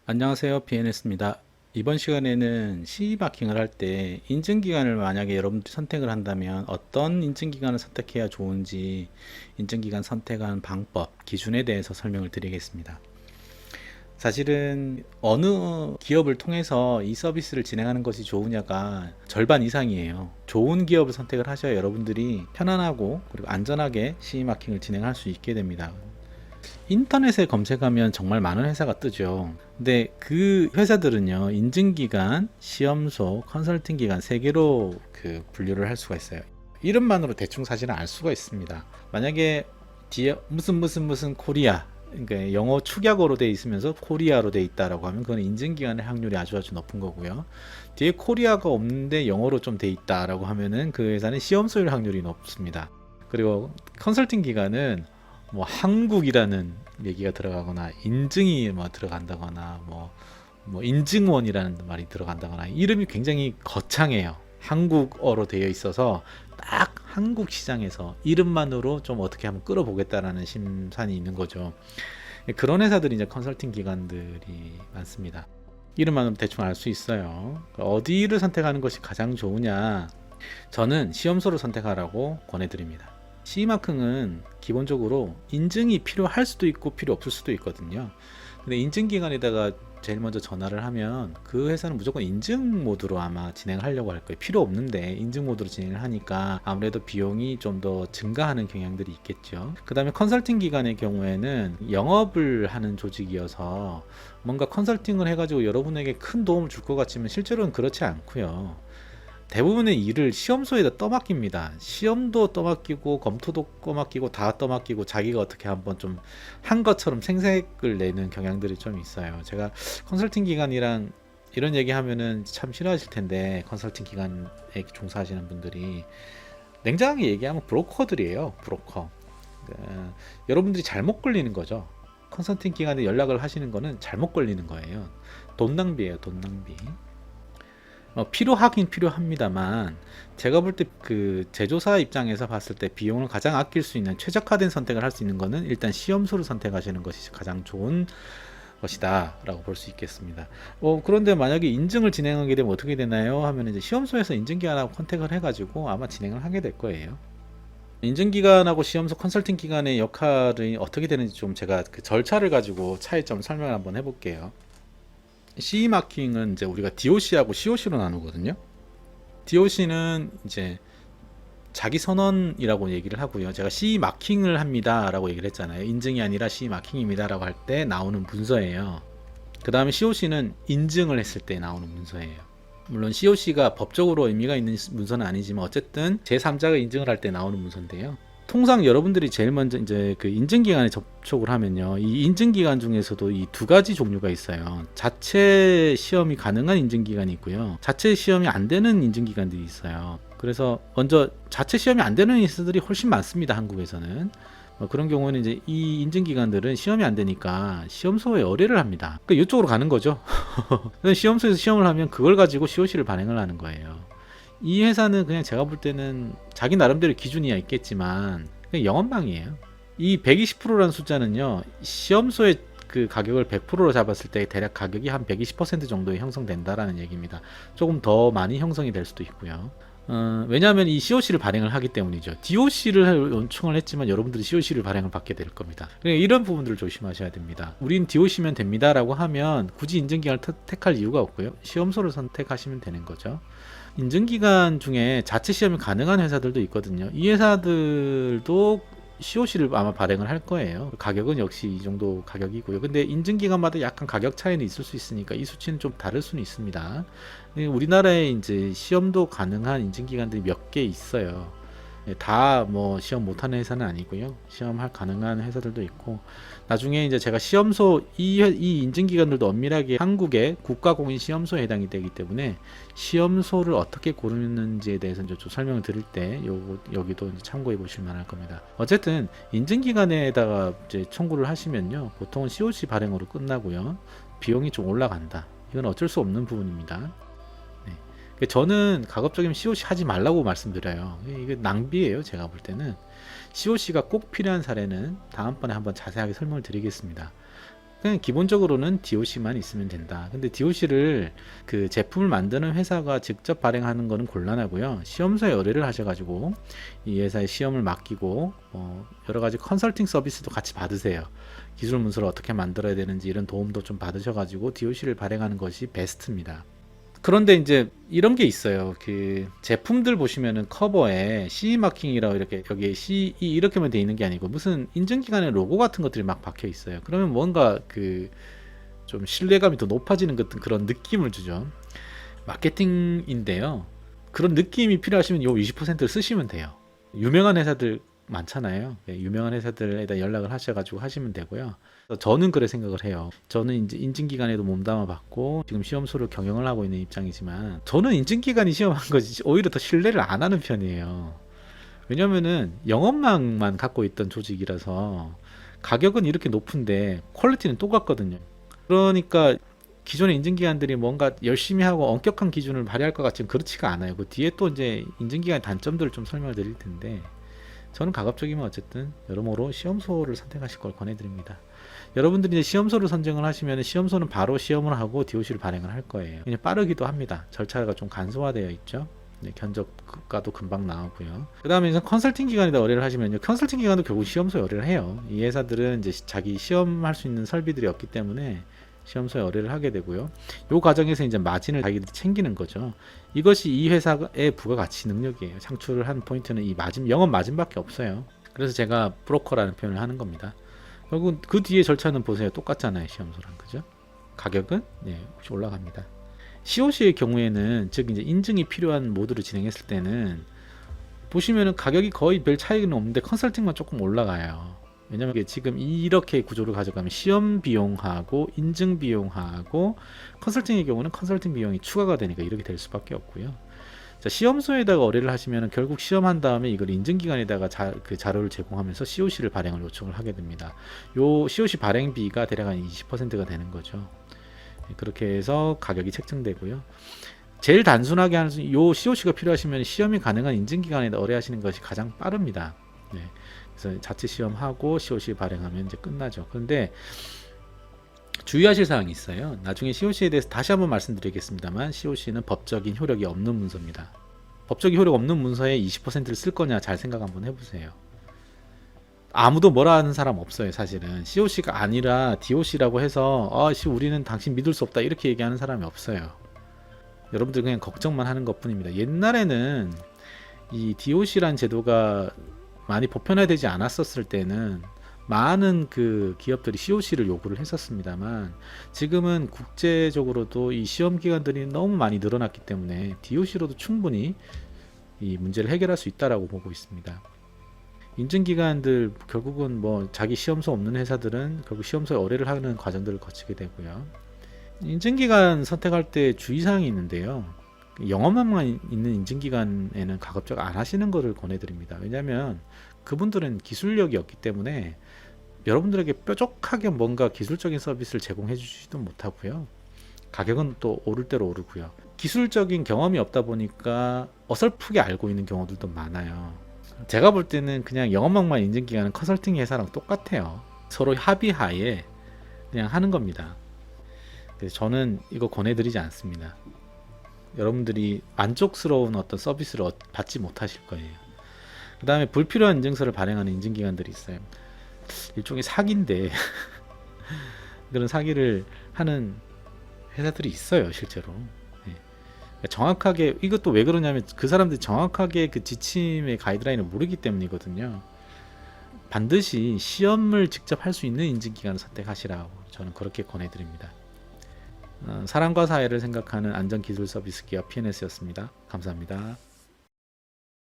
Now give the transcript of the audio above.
안녕하세요. BNS입니다. 이번 시간에는 CE 마킹을 할 때 인증기간을 만약에 여러분들이 선택을 한다면 어떤 인증기간을 선택해야 좋은지 인증기간 선택한 방법, 기준에 대해서 설명을 드리겠습니다. 사실은 어느 기업을 통해서 이 서비스를 진행하는 것이 좋으냐가 절반 이상이에요. 좋은 기업을 선택을 하셔야 여러분들이 편안하고 그리고 안전하게 CE 마킹을 진행할 수 있게 됩니다. 인터넷에 검색하면 정말 많은 회사가 뜨죠. 근데 그 회사들은요, 인증기관, 시험소, 컨설팅 기관 세 개로 분류를 할 수가 있어요. 이름만으로 대충 사실은 알 수가 있습니다. 만약에 뒤에 무슨 코리아, 그러니까 영어 축약어로 돼 있으면서 코리아로 돼 있다라고 하면 그건 인증기관의 확률이 아주 높은 거고요. 뒤에 코리아가 없는데 영어로 좀 돼 있다라고 하면은 그 회사는 시험소일 확률이 높습니다. 그리고 컨설팅 기관은 뭐 한국이라는 얘기가 들어가거나 인증이 뭐 들어간다거나 뭐 인증원이라는 말이 들어간다거나 이름이 굉장히 거창해요. 한국어로 되어 있어서 딱 한국 시장에서 이름만으로 좀 어떻게 하면 끌어보겠다라는 심산이 있는 거죠. 그런 회사들이 이제 컨설팅 기관들이 많습니다. 이름만으로 대충 알 수 있어요. 어디를 선택하는 것이 가장 좋으냐? 저는 시험소를 선택하라고 권해드립니다. CE마킹은 기본적으로 인증이 필요할 수도 있고 필요 없을 수도 있거든요. 근데 인증기관에다가 제일 먼저 전화를 하면 그 회사는 무조건 인증 모드로 아마 진행을 하려고 할 거예요. 필요 없는데 인증 모드로 진행을 하니까 아무래도 비용이 좀 더 증가하는 경향들이 있겠죠. 그 다음에 컨설팅 기관의 경우에는 영업을 하는 조직이어서 뭔가 컨설팅을 해가지고 여러분에게 큰 도움을 줄 것 같지만 실제로는 그렇지 않고요. 대부분의 일을 시험소에다 떠맡깁니다. 시험도 떠맡기고 검토도 떠맡기고 다 떠맡기고 자기가 어떻게 한번 좀 한 것처럼 생색을 내는 경향들이 좀 있어요. 제가 컨설팅 기관이랑 이런 얘기 하면은 참 싫어하실 텐데, 컨설팅 기관에 종사하시는 분들이 냉정하게 얘기하면 브로커들이에요. 브로커. 여러분들이 잘못 걸리는 거죠. 컨설팅 기관에 연락을 하시는 거는 잘못 걸리는 거예요. 돈 낭비예요. 돈 낭비. 필요하긴 필요합니다만, 제가 볼 때 그 제조사 입장에서 봤을 때 비용을 가장 아낄 수 있는 최적화된 선택을 할 수 있는 거는 일단 시험소를 선택하시는 것이 가장 좋은 것이다 라고 볼 수 있겠습니다. 그런데 만약에 인증을 진행하게 되면 어떻게 되나요 하면, 이제 시험소에서 인증기관하고 컨택을 해가지고 아마 진행을 하게 될 거예요. 인증기관하고 시험소 컨설팅 기관의 역할이 어떻게 되는지 좀 제가 그 절차를 가지고 차이점 설명을 한번 해볼게요. CE 마킹은 이제 우리가 DOC하고 COC로 나누거든요. DOC는 이제 자기 선언이라고 얘기를 하고요. 제가 CE 마킹을 합니다라고 얘기를 했잖아요. 인증이 아니라 CE 마킹입니다라고 할 때 나오는 문서예요. 그 다음에 COC는 인증을 했을 때 나오는 문서예요. 물론 COC가 법적으로 의미가 있는 문서는 아니지만 어쨌든 제3자가 인증을 할 때 나오는 문서인데요. 통상 여러분들이 제일 먼저 이제 그 인증기관에 접촉을 하면요, 이 인증기관 중에서도 이 두 가지 종류가 있어요. 자체 시험이 가능한 인증기관이 있고요, 자체 시험이 안 되는 인증기관들이 있어요. 그래서 먼저 자체 시험이 안 되는 인스들이 훨씬 많습니다. 한국에서는 그런 경우는 이제 이 인증기관들은 시험이 안 되니까 시험소에 의뢰를 합니다. 그러니까 이쪽으로 가는 거죠. 시험소에서 시험을 하면 그걸 가지고 COC를 발행을 하는 거예요. 이 회사는 그냥 제가 볼 때는 자기 나름대로 기준이야 있겠지만 그냥 영업망이에요. 이 120%라는 숫자는요, 시험소의 그 가격을 100%로 잡았을 때 대략 가격이 한 120% 정도에 형성된다라는 얘기입니다. 조금 더 많이 형성이 될 수도 있고요. 왜냐하면 이 COC를 발행을 하기 때문이죠. DOC를 요청을 했지만 여러분들이 COC를 발행을 받게 될 겁니다. 그러니까 이런 부분들을 조심하셔야 됩니다. 우린 DOC면 됩니다라고 하면 굳이 인증기관을 택할 이유가 없고요. 시험소를 선택하시면 되는 거죠. 인증기관 중에 자체 시험이 가능한 회사들도 있거든요. 이 회사들도 COC를 아마 발행을 할 거예요. 가격은 역시 이 정도 가격이고요. 근데 인증기관마다 약간 가격 차이는 있을 수 있으니까 이 수치는 좀 다를 수는 있습니다. 우리나라에 이제 시험도 가능한 인증기관들이 몇 개 있어요. 다 뭐 시험 못하는 회사는 아니고요. 시험할 가능한 회사들도 있고, 나중에 이제 제가 시험소 이 인증기관들도 엄밀하게 한국의 국가공인 시험소에 해당이 되기 때문에 시험소를 어떻게 고르는지에 대해서 이제 좀 설명을 드릴 때 여기도 이제 참고해 보실 만할 겁니다. 어쨌든 인증기관에다가 이제 청구를 하시면요, 보통은 COC 발행으로 끝나고요, 비용이 좀 올라간다. 이건 어쩔 수 없는 부분입니다. 저는 가급적이면 COC 하지 말라고 말씀드려요. 이게 낭비예요. 제가 볼 때는 COC가 꼭 필요한 사례는 다음번에 한번 자세하게 설명을 드리겠습니다. 그냥 기본적으로는 DOC만 있으면 된다. 근데 DOC를 그 제품을 만드는 회사가 직접 발행하는 거는 곤란하고요. 시험소에 의뢰를 하셔가지고 이 회사에 시험을 맡기고 여러 가지 컨설팅 서비스도 같이 받으세요. 기술 문서를 어떻게 만들어야 되는지 이런 도움도 좀 받으셔가지고 DOC를 발행하는 것이 베스트입니다. 그런데 이제 이런 게 있어요. 그 제품들 보시면은 커버에 CE 마킹이라고 이렇게 여기에 CE 이렇게만 돼 있는 게 아니고 무슨 인증기관의 로고 같은 것들이 막 박혀 있어요. 그러면 뭔가 그 좀 신뢰감이 더 높아지는 같은 그런 느낌을 주죠. 마케팅인데요. 그런 느낌이 필요하시면 요 20%를 쓰시면 돼요. 유명한 회사들 많잖아요. 유명한 회사들에다 연락을 하셔가지고 하시면 되고요. 저는 그래 생각을 해요. 저는 이제 인증기관에도 몸담아 봤고 지금 시험소를 경영을 하고 있는 입장이지만 저는 인증기관이 시험한 거지 오히려 더 신뢰를 안 하는 편이에요. 왜냐면은 영업망만 갖고 있던 조직이라서 가격은 이렇게 높은데 퀄리티는 똑같거든요. 그러니까 기존의 인증기관들이 뭔가 열심히 하고 엄격한 기준을 발휘할 것 같지만 그렇지가 않아요. 그 뒤에 또 이제 인증기관의 단점들을 좀 설명을 드릴 텐데 저는 가급적이면 어쨌든 여러모로 시험소를 선택하실 걸 권해드립니다. 여러분들이 이제 시험소를 선정을 하시면 시험소는 바로 시험을 하고 DOC를 발행을 할 거예요. 그냥 빠르기도 합니다. 절차가 좀 간소화되어 있죠. 네, 견적가도 금방 나오고요. 그 다음에 이제 컨설팅 기관에다 의뢰를 하시면요. 컨설팅 기관도 결국 시험소에 의뢰를 해요. 이 회사들은 이제 자기 시험할 수 있는 설비들이 없기 때문에 시험소에 의뢰를 하게 되고요. 이 과정에서 이제 마진을 자기들이 챙기는 거죠. 이것이 이 회사의 부가가치 능력이에요. 창출을 한 포인트는 이 마진, 영업 마진밖에 없어요. 그래서 제가 브로커라는 표현을 하는 겁니다. 결국 그 뒤에 절차는 보세요. 똑같잖아요. 시험소랑 그죠? 가격은 혹시 올라갑니다. COC의 경우에는 즉 이제 인증이 필요한 모드를 진행했을 때는 보시면은 가격이 거의 별 차이는 없는데 컨설팅만 조금 올라가요. 왜냐면 이게 지금 이렇게 구조를 가져가면 시험 비용하고 인증 비용하고 컨설팅의 경우는 컨설팅 비용이 추가가 되니까 이렇게 될 수밖에 없고요. 자, 시험소에다가 의뢰를 하시면 결국 시험한 다음에 이걸 인증기관에다가 그 자료를 제공하면서 COC를 발행을 요청을 하게 됩니다. 요 COC 발행비가 대략 한 20%가 되는 거죠. 그렇게 해서 가격이 책정되고요. 제일 단순하게 하는 요 COC가 필요하시면 시험이 가능한 인증기관에다 의뢰하시는 것이 가장 빠릅니다. 네. 그래서 자체 시험하고 COC 발행하면 이제 끝나죠. 그런데 주의하실 사항이 있어요. 나중에 COC에 대해서 다시 한번 말씀드리겠습니다만 COC는 법적인 효력이 없는 문서입니다. 법적인 효력 없는 문서에 20%를 쓸 거냐 잘 생각 한번 해보세요. 아무도 뭐라 하는 사람 없어요. 사실은 COC가 아니라 DOC라고 해서 우리는 당신 믿을 수 없다 이렇게 얘기하는 사람이 없어요. 여러분들 그냥 걱정만 하는 것 뿐입니다. 옛날에는 이 DOC라는 제도가 많이 보편화되지 않았었을 때는 많은 그 기업들이 COC를 요구를 했었습니다만 지금은 국제적으로도 이 시험 기관들이 너무 많이 늘어났기 때문에 DOC로도 충분히 이 문제를 해결할 수 있다라고 보고 있습니다. 인증기관들 결국은 뭐 자기 시험소 없는 회사들은 결국 시험소에 의뢰를 하는 과정들을 거치게 되고요. 인증기관 선택할 때 주의사항이 있는데요. 영업망만 있는 인증기관에는 가급적 안 하시는 것을 권해드립니다. 왜냐하면 그분들은 기술력이 없기 때문에 여러분들에게 뾰족하게 뭔가 기술적인 서비스를 제공해 주지도 못하고요. 가격은 또 오를 대로 오르고요. 기술적인 경험이 없다 보니까 어설프게 알고 있는 경우들도 많아요. 제가 볼 때는 그냥 영업망만 인증기관은 컨설팅 회사랑 똑같아요. 서로 합의하에 그냥 하는 겁니다. 그래서 저는 이거 권해드리지 않습니다. 여러분들이 만족스러운 어떤 서비스를 받지 못하실 거예요. 그 다음에 불필요한 인증서를 발행하는 인증기관들이 있어요. 일종의 사기인데 그런 사기를 하는 회사들이 있어요. 실제로. 정확하게 이것도 왜 그러냐면 그 사람들이 정확하게 그 지침의 가이드라인을 모르기 때문이거든요. 반드시 시험을 직접 할 수 있는 인증기관을 선택하시라고 저는 그렇게 권해드립니다. 사람과 사회를 생각하는 안전기술 서비스 기업 PNS였습니다. 감사합니다.